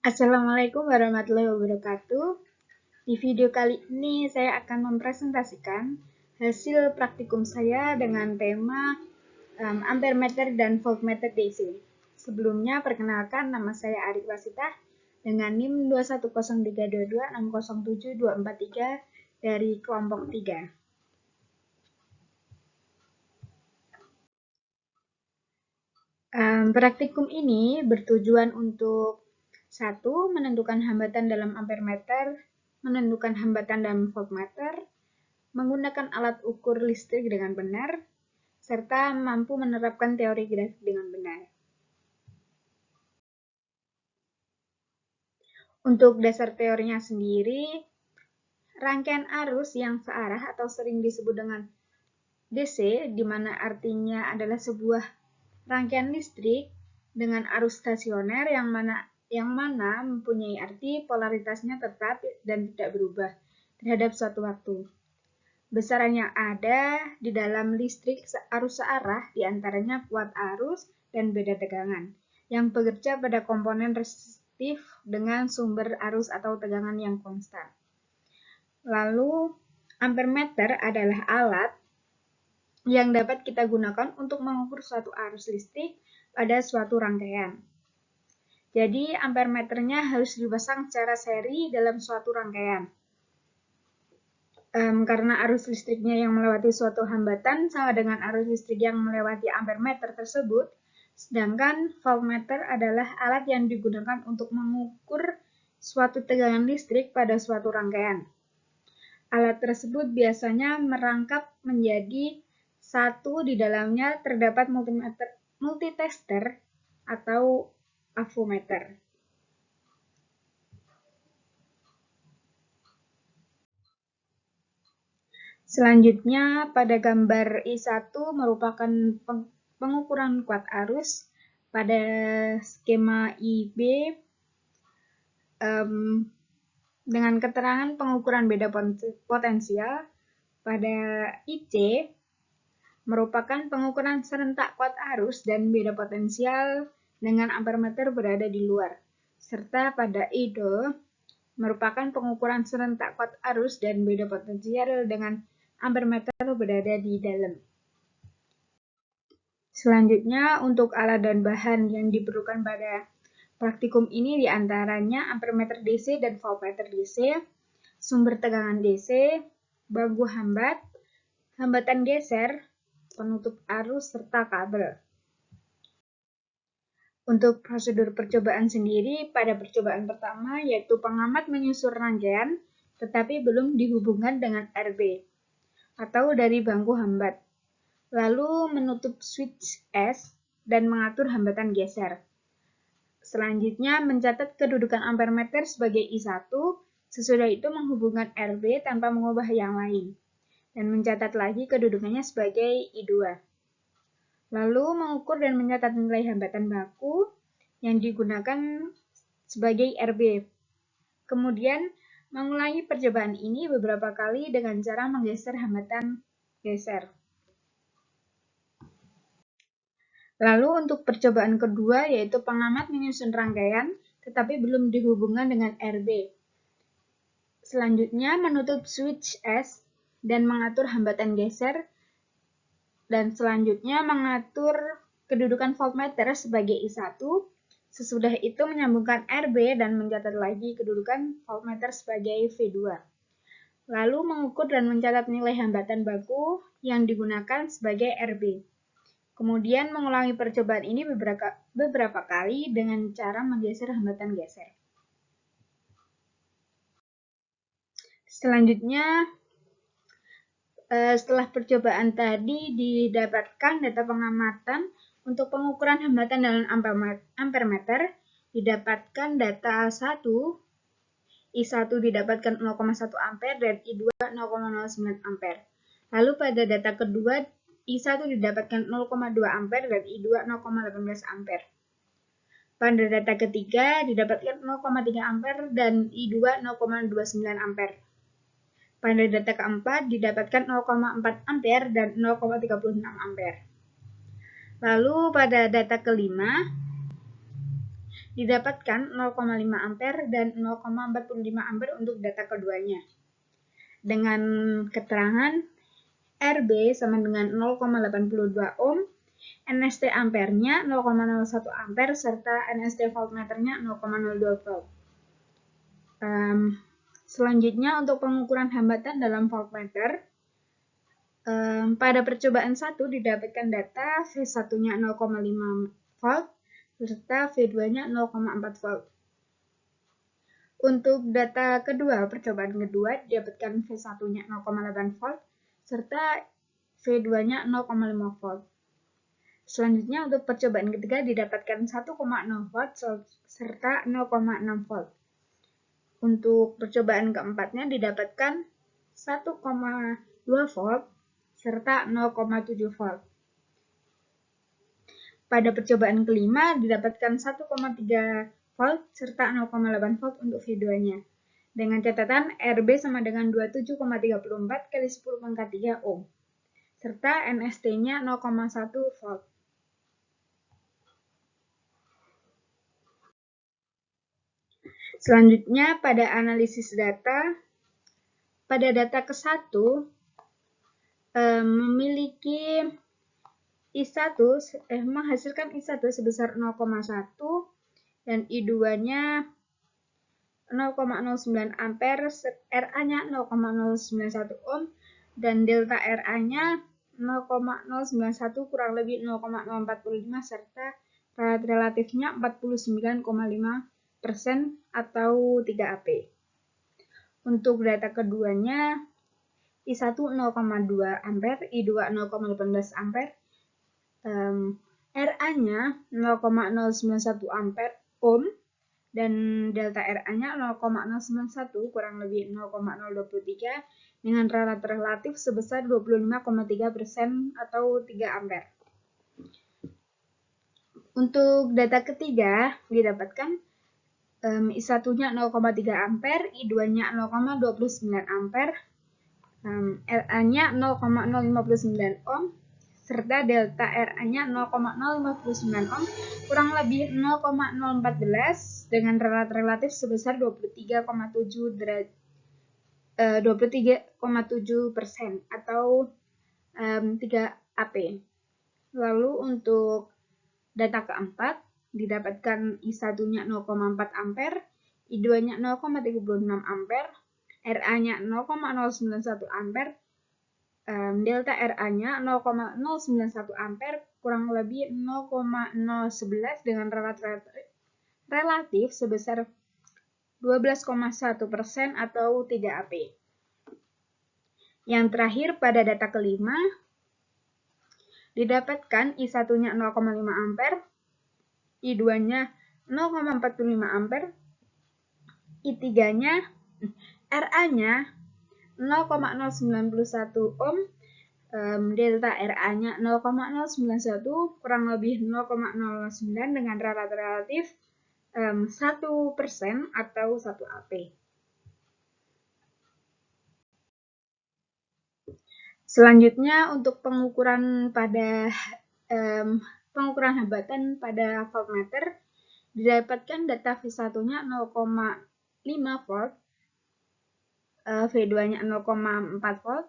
Assalamualaikum warahmatullahi wabarakatuh. Di video kali ini saya akan mempresentasikan hasil praktikum saya dengan tema ampermeter dan voltmeter DC. Sebelumnya perkenalkan, nama saya Arik Wasitah dengan NIM 21032260724 dari kelompok 3. Praktikum ini bertujuan untuk 1. Menentukan hambatan dalam ampermeter, menentukan hambatan dalam voltmeter, menggunakan alat ukur listrik dengan benar, serta mampu menerapkan teori grafik dengan benar. Untuk dasar teorinya sendiri, rangkaian arus yang searah atau sering disebut dengan DC, di mana artinya adalah sebuah rangkaian listrik dengan arus stasioner yang mana mempunyai arti polaritasnya tetap dan tidak berubah terhadap suatu waktu. Besaran yang ada di dalam listrik arus searah diantaranya kuat arus dan beda tegangan yang bekerja pada komponen resistif dengan sumber arus atau tegangan yang konstan. Lalu, ampermeter adalah alat yang dapat kita gunakan untuk mengukur suatu arus listrik pada suatu rangkaian. Jadi, ampermeternya harus dipasang secara seri dalam suatu rangkaian. Karena arus listriknya yang melewati suatu hambatan sama dengan arus listrik yang melewati ampermeter tersebut, sedangkan voltmeter adalah alat yang digunakan untuk mengukur suatu tegangan listrik pada suatu rangkaian. Alat tersebut biasanya merangkap menjadi satu, di dalamnya terdapat multitester atau avometer. Selanjutnya, pada gambar I1 merupakan pengukuran kuat arus. Pada skema IB, dengan keterangan pengukuran beda potensial. Pada IC, merupakan pengukuran serentak kuat arus dan beda potensial dengan ampermeter berada di luar. Serta pada I2, merupakan pengukuran serentak kuat arus dan beda potensial dengan ampermeter berada di dalam. Selanjutnya, untuk alat dan bahan yang diperlukan pada praktikum ini diantaranya ampermeter DC dan voltmeter DC, sumber tegangan DC, bangku hambat, hambatan geser, penutup arus, serta kabel. Untuk prosedur percobaan sendiri, pada percobaan pertama yaitu pengamat menyusur rangkaian tetapi belum dihubungkan dengan RB atau dari bangku hambat, lalu menutup switch S dan mengatur hambatan geser. Selanjutnya mencatat kedudukan ampermeter sebagai I1, sesudah itu menghubungkan RB tanpa mengubah yang lain, dan mencatat lagi kedudukannya sebagai I2. Lalu mengukur dan mencatat nilai hambatan baku yang digunakan sebagai RB. Kemudian mengulangi percobaan ini beberapa kali dengan cara menggeser hambatan geser. Lalu untuk percobaan kedua yaitu pengamat menyusun rangkaian tetapi belum dihubungkan dengan RB. Selanjutnya menutup switch S dan mengatur hambatan geser, dan selanjutnya mengatur kedudukan voltmeter sebagai I1. Sesudah itu menyambungkan RB dan mencatat lagi kedudukan voltmeter sebagai V2. Lalu mengukur dan mencatat nilai hambatan baku yang digunakan sebagai RB. Kemudian mengulangi percobaan ini beberapa kali dengan cara menggeser hambatan geser. Selanjutnya, setelah percobaan tadi didapatkan data pengamatan untuk pengukuran hambatan dalam ampermeter, didapatkan data 1, I1 didapatkan 0,1 ampere dan I2 0,09 ampere. Lalu pada data kedua, I1 didapatkan 0,2 ampere dan I2 0,18 ampere. Pada data ketiga didapatkan 0,3 ampere dan I2 0,29 ampere. Pada data keempat didapatkan 0,4 ampere dan 0,36 ampere. Lalu pada data kelima didapatkan 0,5 ampere dan 0,45 ampere untuk data keduanya. Dengan keterangan RB sama dengan 0,82 ohm, NST ampernya 0,01 ampere serta NST voltmeternya 0,02 volt. Selanjutnya untuk pengukuran hambatan dalam voltmeter, pada percobaan 1 didapatkan data V1-nya 0,5 volt serta V2-nya 0,4 volt. Untuk data kedua, percobaan kedua didapatkan V1-nya 0,8 volt serta V2-nya 0,5 volt. Selanjutnya untuk percobaan ketiga didapatkan 1,0 volt serta 0,6 volt. Untuk percobaan keempatnya didapatkan 1,2 volt serta 0,7 volt. Pada percobaan kelima didapatkan 1,3 volt serta 0,8 volt untuk V2-nya. Dengan catatan RB sama dengan 27,34 kali 10 pangkat 3 ohm. Serta NST-nya 0,1 volt. Selanjutnya pada analisis data, pada data ke-1 memiliki I1 menghasilkan I1 sebesar 0,1 dan I2-nya 0,09 ampere, RA-nya 0,091 ohm dan delta RA-nya 0,091 kurang lebih 0,045 serta relatifnya 49,5% atau 3 AP. Untuk data keduanya, I1 0,2 ampere, I2 0,18 ampere, RA-nya 0,091 ampere ohm, dan delta RA-nya 0,091 kurang lebih 0,023 dengan relatif sebesar 25,3% atau 3 ampere. Untuk data ketiga didapatkan I1-nya 0,3 ampere, I2-nya 0,29 ampere, RA-nya 0,059 ohm, serta delta RA-nya 0,059 ohm, kurang lebih 0,014 dengan relatif sebesar 23,7% atau 3 AP. Lalu untuk data keempat didapatkan I1-nya 0,4 ampere, I2-nya 0,36 ampere, RA-nya 0,091 ampere, delta RA-nya 0,091 ampere, kurang lebih 0,011 dengan relatif sebesar 12,1% atau 3 AP. Yang terakhir pada data kelima, didapatkan I1-nya 0,5 ampere, I2-nya 0,45 ampere, I3-nya RA-nya 0,091 ohm, delta RA-nya 0,091 kurang lebih 0,09 dengan relatif 1% atau 1 AP. Selanjutnya untuk pengukuran hambatan pada voltmeter didapatkan data V1-nya 0,5 volt, V2-nya 0,4 volt,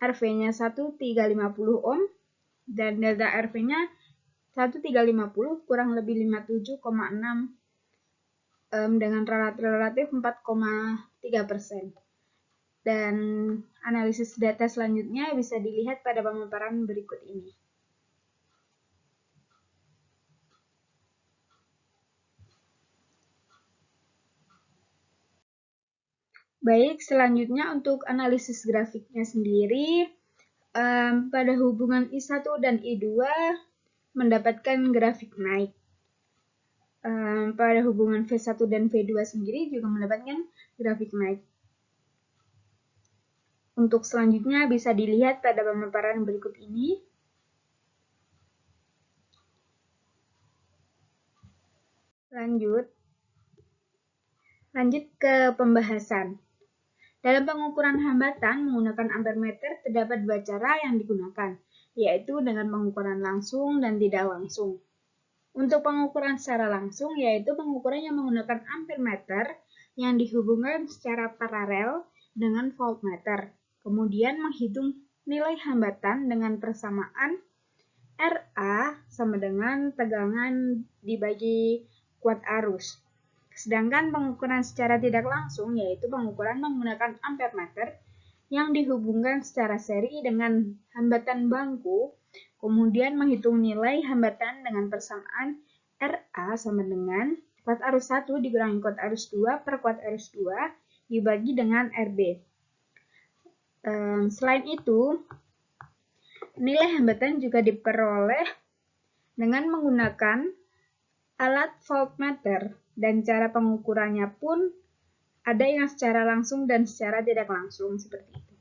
RV-nya 1350 ohm, dan delta RV-nya 1350 kurang lebih 57,6 dengan relatif 4,3%. Dan analisis data selanjutnya bisa dilihat pada pemaparan berikut ini. Baik, selanjutnya untuk analisis grafiknya sendiri, pada hubungan I1 dan I2 mendapatkan grafik naik. Pada hubungan V1 dan V2 sendiri juga mendapatkan grafik naik. Untuk selanjutnya bisa dilihat pada pemaparan berikut ini. Lanjut ke pembahasan. Dalam pengukuran hambatan menggunakan ampermeter terdapat dua cara yang digunakan, yaitu dengan pengukuran langsung dan tidak langsung. Untuk pengukuran secara langsung, yaitu pengukuran yang menggunakan ampermeter yang dihubungkan secara paralel dengan voltmeter. Kemudian menghitung nilai hambatan dengan persamaan RA sama dengan tegangan dibagi kuat arus. Sedangkan pengukuran secara tidak langsung, yaitu pengukuran menggunakan ampermeter yang dihubungkan secara seri dengan hambatan bangku, kemudian menghitung nilai hambatan dengan persamaan RA sama dengan kuat arus 1 dikurangi kuat arus 2 per kuat arus 2 dibagi dengan RB. Selain itu, nilai hambatan juga diperoleh dengan menggunakan alat voltmeter, dan cara pengukurannya pun ada yang secara langsung dan secara tidak langsung seperti itu.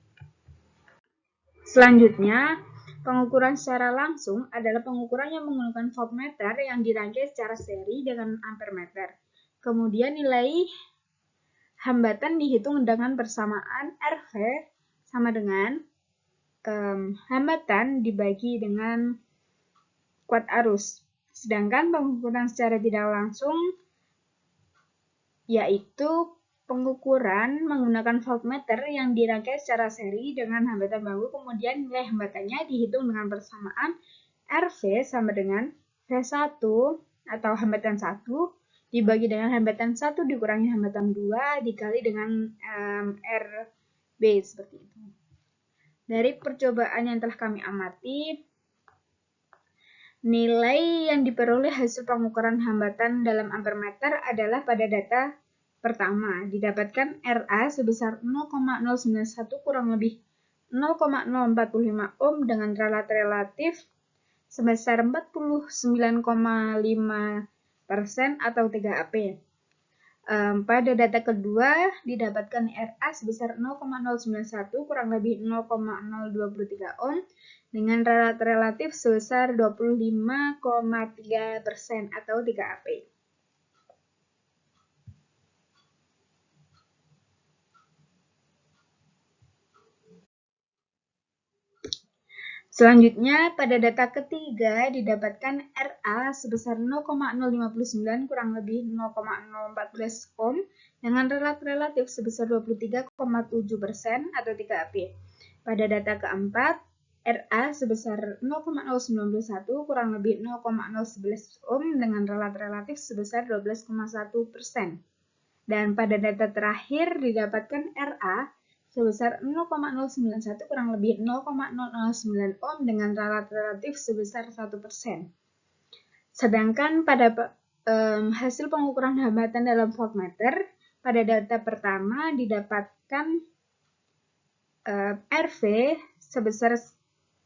Selanjutnya, pengukuran secara langsung adalah pengukuran yang menggunakan voltmeter yang dirangkai secara seri dengan ampermeter. Kemudian nilai hambatan dihitung dengan persamaan RV sama dengan hambatan dibagi dengan kuat arus. Sedangkan pengukuran secara tidak langsung yaitu pengukuran menggunakan voltmeter yang dirangkai secara seri dengan hambatan bangku, kemudian nilai hambatannya dihitung dengan persamaan RV sama dengan V1 atau hambatan 1 dibagi dengan hambatan 1 dikurangi hambatan 2 dikali dengan RB seperti itu. Dari percobaan yang telah kami amati, nilai yang diperoleh hasil pengukuran hambatan dalam ampermeter adalah pada data pertama, didapatkan RA sebesar 0,091 kurang lebih 0,045 ohm dengan relatif sebesar 49,5% atau 3AP. Pada data kedua, didapatkan RA sebesar 0,091 kurang lebih 0,023 ohm dengan relatif sebesar 25,3% atau 3AP. Selanjutnya, pada data ketiga didapatkan RA sebesar 0,059 kurang lebih 0,014 ohm dengan relatif sebesar 23,7% atau 3AP. Pada data keempat, RA sebesar 0,091 kurang lebih 0,011 ohm dengan relatif sebesar 12,1%. Dan pada data terakhir didapatkan RA sebesar 0,091 kurang lebih 0,009 ohm dengan relatif sebesar 1%. Sedangkan pada hasil pengukuran hambatan dalam voltmeter, pada data pertama didapatkan RV sebesar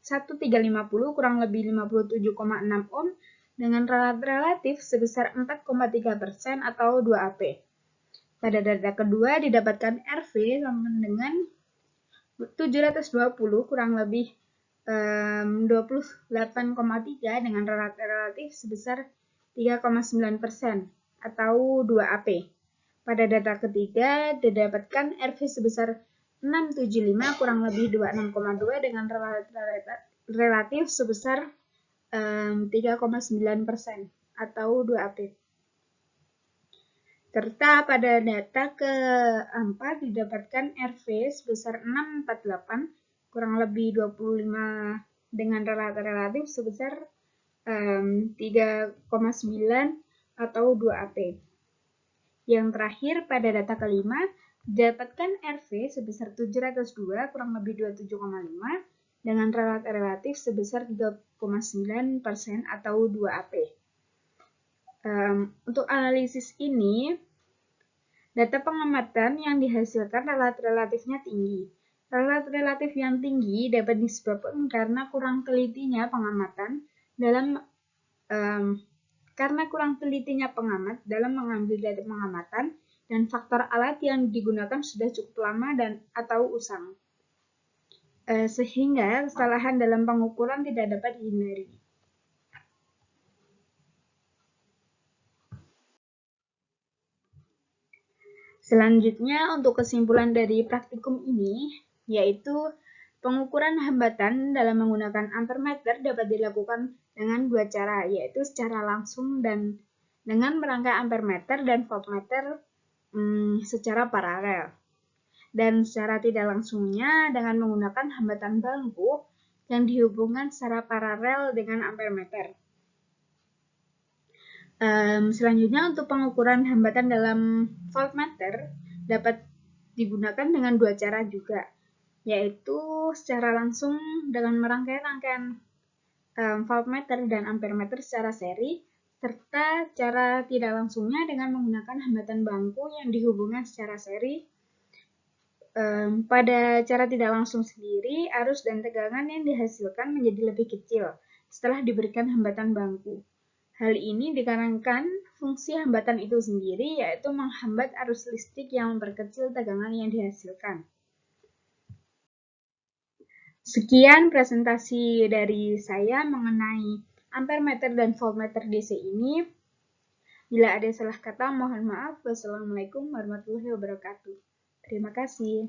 1350 kurang lebih 57,6 ohm dengan relatif sebesar 4,3% atau 2AP. Pada data kedua didapatkan RV sama dengan 720 kurang lebih 28,3 dengan relatif sebesar 3,9% atau 2AP. Pada data ketiga didapatkan RV sebesar 675 kurang lebih 26,2 dengan relatif sebesar 3,9% atau 2AP. Serta pada data keempat didapatkan RV sebesar 648 kurang lebih 25 dengan relatif sebesar 3,9 atau 2AP. Yang terakhir pada data kelima didapatkan RV sebesar 702 kurang lebih 27,5 dengan relatif sebesar 3,9% atau 2AP. Untuk analisis ini, data pengamatan yang dihasilkan relatifnya tinggi. Relatif yang tinggi dapat disebabkan karena kurang telitinya pengamatan dalam pengamat dalam mengambil data pengamatan dan faktor alat yang digunakan sudah cukup lama dan atau usang, sehingga kesalahan dalam pengukuran tidak dapat dihindari. Selanjutnya, untuk kesimpulan dari praktikum ini, yaitu pengukuran hambatan dalam menggunakan ampermeter dapat dilakukan dengan dua cara, yaitu secara langsung dan dengan merangkai ampermeter dan voltmeter secara paralel. Dan secara tidak langsungnya dengan menggunakan hambatan bangku yang dihubungkan secara paralel dengan ampermeter. Selanjutnya untuk pengukuran hambatan dalam voltmeter dapat digunakan dengan dua cara juga, yaitu secara langsung dengan merangkai rangkaian voltmeter dan ampermeter secara seri, serta cara tidak langsungnya dengan menggunakan hambatan bangku yang dihubungkan secara seri. Pada cara tidak langsung sendiri, arus dan tegangan yang dihasilkan menjadi lebih kecil setelah diberikan hambatan bangku. Hal ini dikarenakan fungsi hambatan itu sendiri, yaitu menghambat arus listrik yang memperkecil tegangan yang dihasilkan. Sekian presentasi dari saya mengenai ampermeter dan voltmeter DC ini. Bila ada salah kata, mohon maaf. Wassalamualaikum warahmatullahi wabarakatuh. Terima kasih.